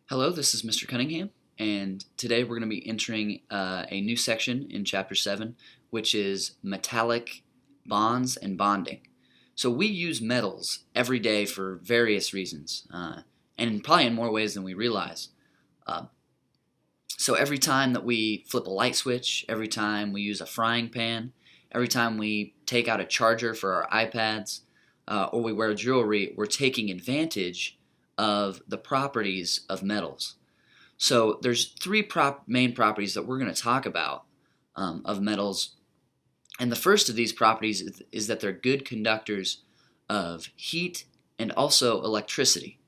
Hello, this is Mr. Cunningham, and today we're going to be entering a new section in Chapter 7, which is metallic bonds and bonding. So we use metals every day for various reasons, and probably in more ways than we realize. Uh, so every time that we flip a light switch, every time we use a frying pan, every time we take out a charger for our iPads, or we wear jewelry, we're taking advantage of the properties of metals. So there's three main properties that we're going to talk about of metals. And the first of these properties is that they're good conductors of heat and also electricity.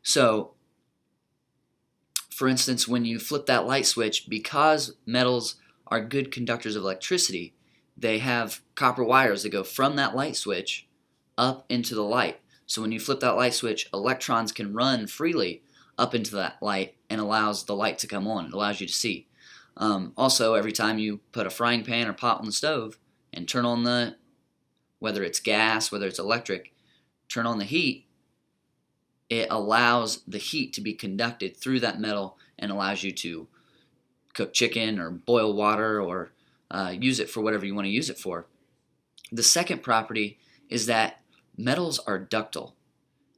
So, for instance, when you flip that light switch, because metals are good conductors of electricity, they have copper wires that go from that light switch up into the light. So when you flip that light switch, electrons can run freely up into that light and allows the light to come on. It allows you to see. Also, every time you put a frying pan or pot on the stove and turn on whether it's gas, whether it's electric, turn on the heat, it allows the heat to be conducted through that metal and allows you to cook chicken or boil water or use it for whatever you want to use it for. The second property is that metals are ductile.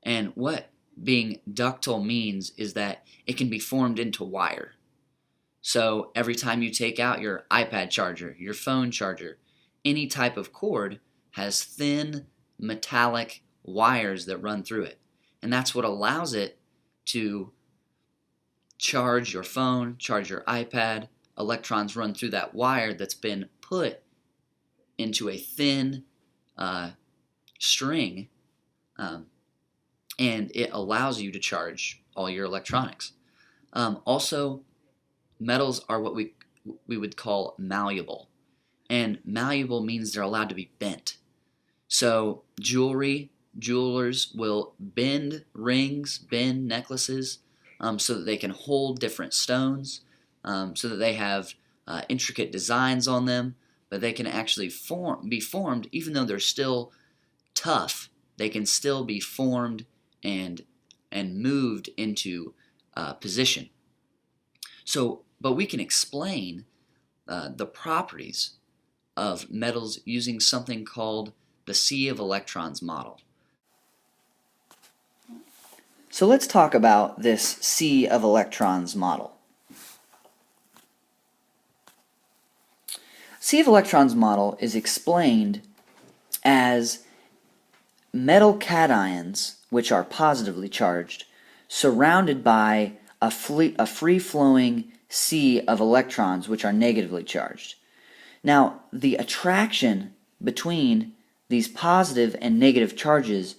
And what being ductile means is that it can be formed into wire. So every time you take out your iPad charger, your phone charger, any type of cord has thin metallic wires that run through it. And that's what allows it to charge your phone, charge your iPad. Electrons run through that wire that's been put into a thin string, and it allows you to charge all your electronics. Also, metals are what we would call malleable, and malleable means they're allowed to be bent. So jewelers will bend rings, bend necklaces, so that they can hold different stones, so that they have intricate designs on them, but they can actually be formed even though they're still tough. They can still be formed and moved into position. So, but we can explain the properties of metals using something called the sea of electrons model. So let's talk about this sea of electrons model. Sea of electrons model is explained as metal cations, which are positively charged, surrounded by a free-flowing sea of electrons, which are negatively charged. Now, the attraction between these positive and negative charges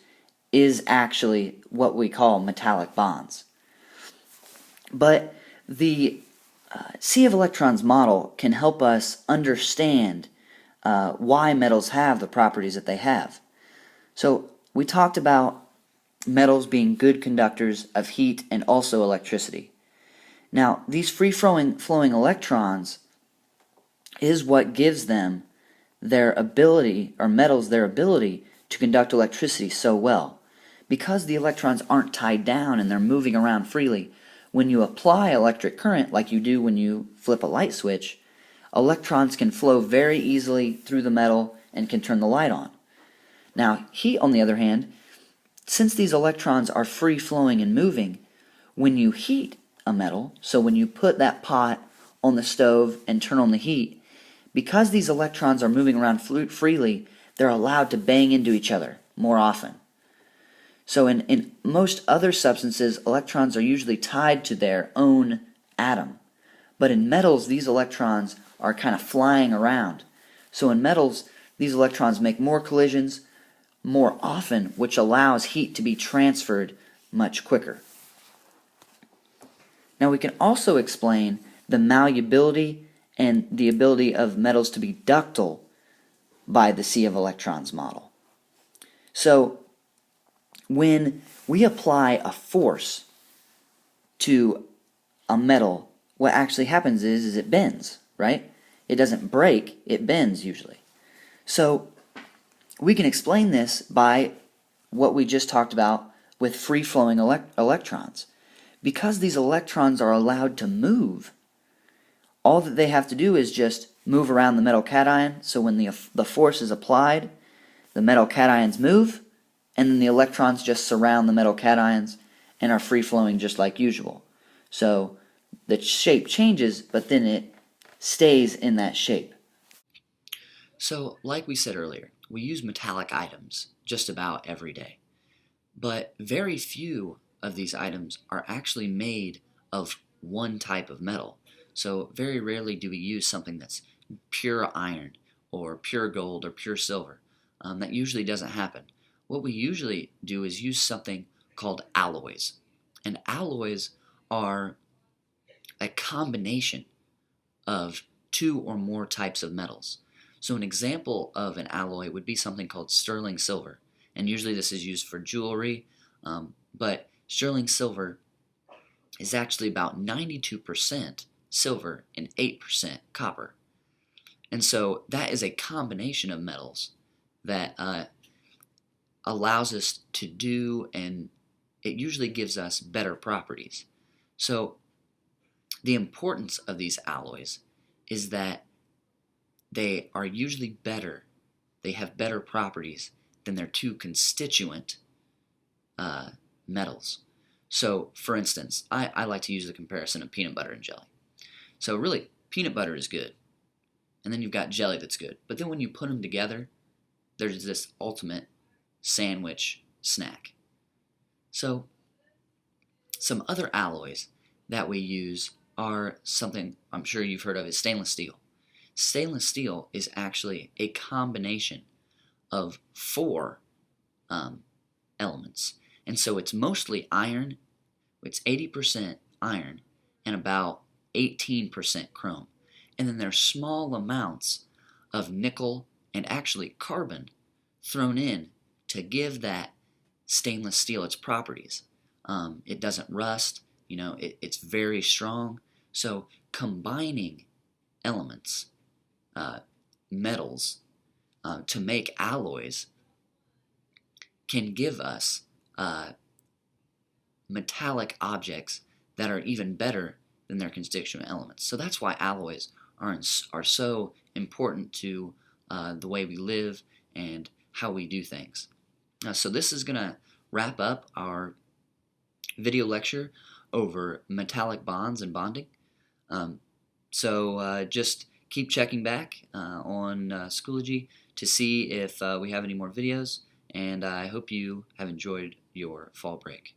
is actually what we call metallic bonds. But the sea of electrons model can help us understand why metals have the properties that they have. So we talked about metals being good conductors of heat and also electricity. Now, these free-flowing electrons is what gives them their ability, or metals their ability, to conduct electricity so well. Because the electrons aren't tied down and they're moving around freely, when you apply electric current like you do when you flip a light switch, electrons can flow very easily through the metal and can turn the light on. Now, heat, on the other hand, since these electrons are free-flowing and moving, when you heat a metal, so when you put that pot on the stove and turn on the heat, because these electrons are moving around freely, they're allowed to bang into each other more often. So in most other substances, electrons are usually tied to their own atom. But in metals, these electrons are kind of flying around. So in metals, these electrons make more collisions more often, which allows heat to be transferred much quicker. Now we can also explain the malleability and the ability of metals to be ductile by the sea of electrons model. So when we apply a force to a metal, what actually happens is it bends, right? It doesn't break, it bends usually. So we can explain this by what we just talked about with free-flowing electrons. because these electrons are allowed to move, all that they have to do is just move around the metal cation. So when the force is applied, the metal cations move, and then the electrons just surround the metal cations and are free-flowing just like usual. So the shape changes, but then it stays in that shape. So, like we said earlier, we use metallic items just about every day. But very few of these items are actually made of one type of metal. So very rarely do we use something that's pure iron or pure gold or pure silver. That usually doesn't happen. What we usually do is use something called alloys. And alloys are a combination of two or more types of metals. So an example of an alloy would be something called sterling silver. And usually this is used for jewelry, but sterling silver is actually about 92% silver and 8% copper. And so that is a combination of metals that allows us to do, and it usually gives us better properties. So the importance of these alloys is that they are usually better, they have better properties than their two constituent metals. So, for instance, I like to use the comparison of peanut butter and jelly. So really, peanut butter is good, and then you've got jelly that's good. But then when you put them together, there's this ultimate sandwich snack. So some other alloys that we use are something I'm sure you've heard of is stainless steel. Stainless steel is actually a combination of four elements. And so it's mostly iron, it's 80% iron and about 18% chrome. And then there's small amounts of nickel and actually carbon thrown in to give that stainless steel its properties. It doesn't rust, it's very strong. So combining elements, metals, to make alloys can give us metallic objects that are even better than their constituent elements. So that's why alloys are so important to the way we live and how we do things. So this is going to wrap up our video lecture over metallic bonds and bonding. So just keep checking back on Schoology to see if we have any more videos, and I hope you have enjoyed your fall break.